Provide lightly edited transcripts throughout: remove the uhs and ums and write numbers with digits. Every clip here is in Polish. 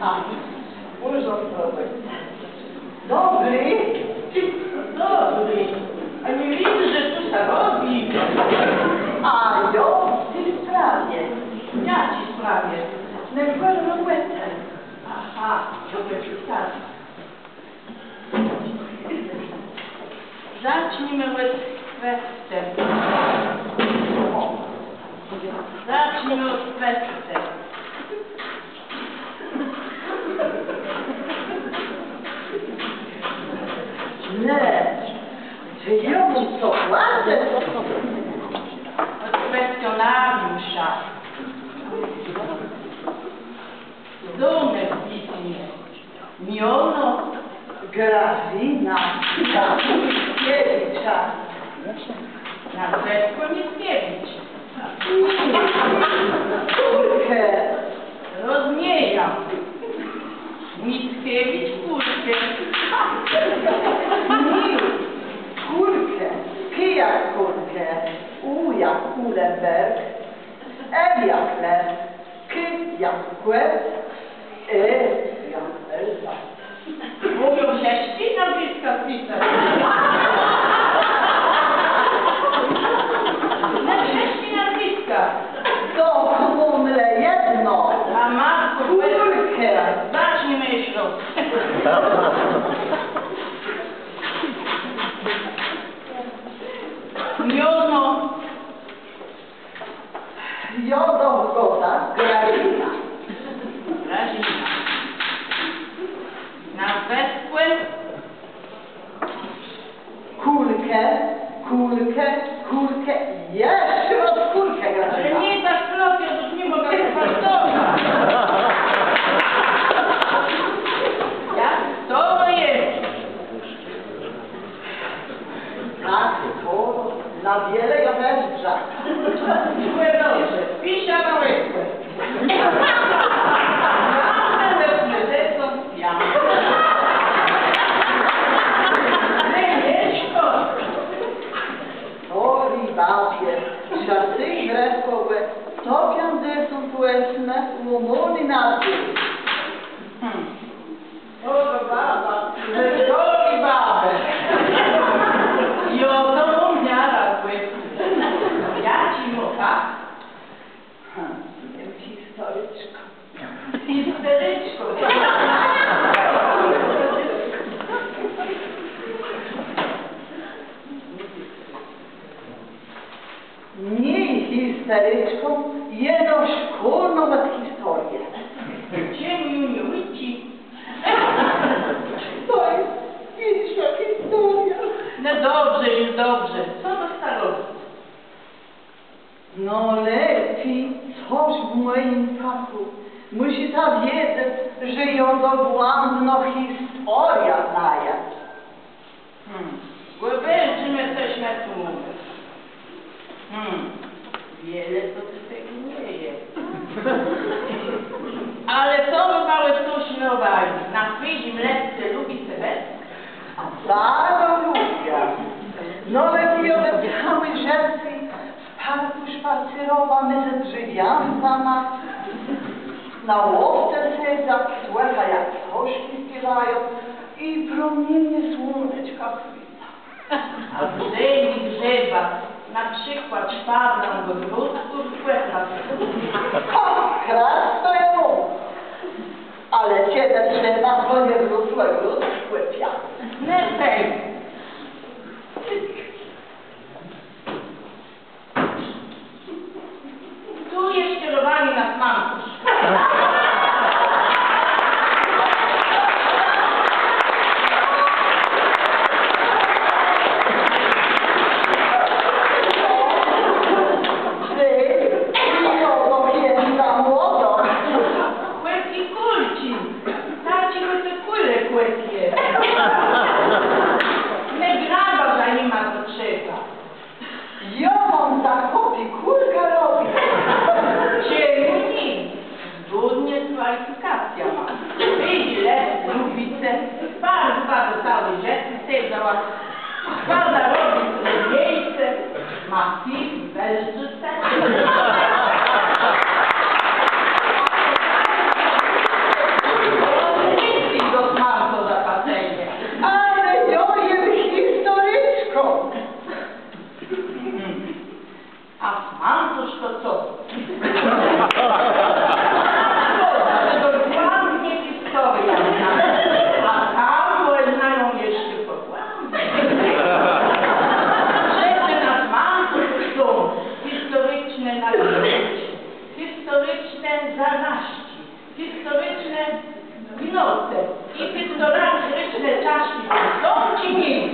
A, urządowy. Dobry. Dobry. A nie widzę, że tu się robi. A jo, ty sprawie. Ja ci sprawię. Najpierw robotę. Aha, to jest tak. Zacznijmy od kwestii. Zacznijmy od kwestii. Nie. Czy ja mu co płacę? Od kwestionariusza. Dunek pisnie. Miono. Grażyna Mickiewicza. Nazwisko Mickiewicz. Kurkę. Rozmieniam. Mickiewicz kurkę. Nie. Kurkę. K jak kurkę. U jak Ulenberg. L jak lew. K jak kłet. E jak Elza. Mówią się ścina bliska pisać. Na cześci nazwiska. To mumle jedno. A matko, Kurkę. zacznij myślą. Miono. Jodą zgoda. Grażyna. Grażyna. Na wespłę. Kulkę. Kulkę. Kulkę. Jeszcze raz kulkę Ale Grażyna. nie tak proszę, już nie mogę fartować. Jak to jest? Tak, to na wiele ja węża. Dziękuję dobrze. Pisia na łyskę. Ori babie, żarty grekowe, to piądesą płesne, łomony na dół. O, baba, wyżoli babę. I oto umiara błysku. Ja ci mocha. Historyczko. Histeryczko. Nie historyczką, jedną szkolną od historię. Ciemniu nie łyci. To jest pierwsza historia. No dobrze, już dobrze. Co do starości? No lepiej coś w moim fachu. Musi ta wiedzieć, że ją dogłębno historia znaje. Głębelczymy coś na tu mówię. Wiele to ty tego nie jest. Ale to by małe coś nowaj. Na chwili lekce lubi sobie. Bardzo lubię. No lepiej odebrały rzeczy w parku szpacerowane ze drzewiankama. Na łowce siedzą, słycha jak ptaszki śpiewają i promienie słoneczka chwyta. A w ziemi drzewa, na przykład szpadlą do grudku słycha. Kras to ją. Ale ciebie trzeba, bo nie wróciła grud szłypia. Nie tej. Tu jest kierowanie na smankusz. Kłęki kulci. Taci by te kule kłękie. Nie graba za nima to trzeba. Ja mam zakopie, kulka robi. Czemu nic? Zgodnie kwalifikacja ma. Widzi lubice, bardzo całej rzeczy sedzała. Składa robi miejsce, ma film, belżyce. historyczne zanaści, historyczne gnoty i historyczne czaszki są ci nie.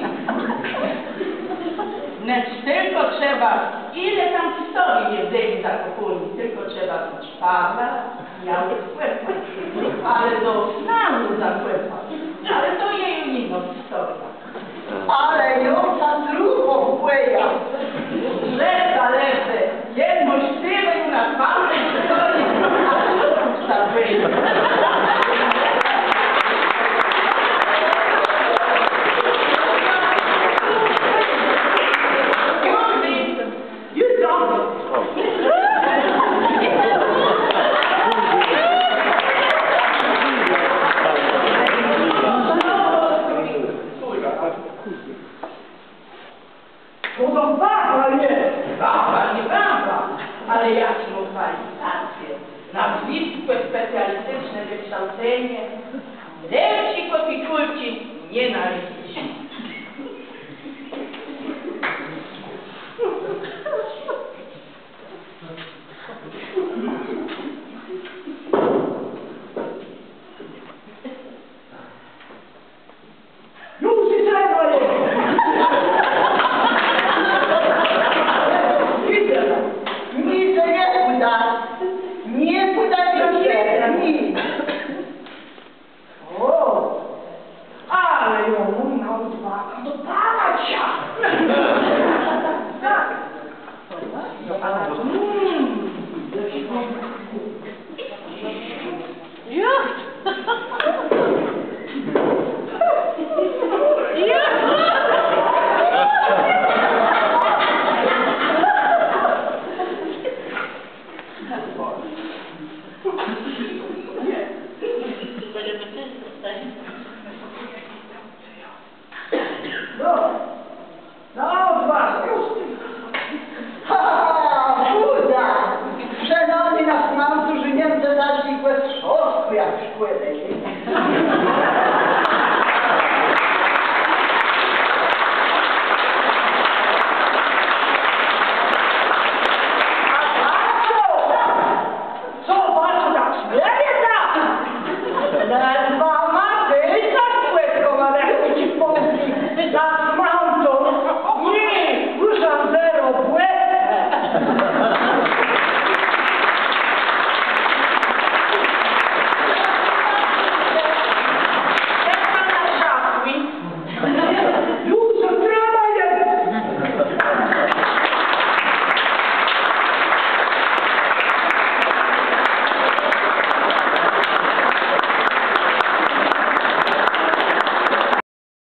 Lecz tylko trzeba, ile tam historii jest w Ziemi Zakopuni, tylko trzeba mieć szpada, biały sklepać, ale do znanu zaklepać, ale to jej inna historia. Ale ją za drugą płyja. Leta,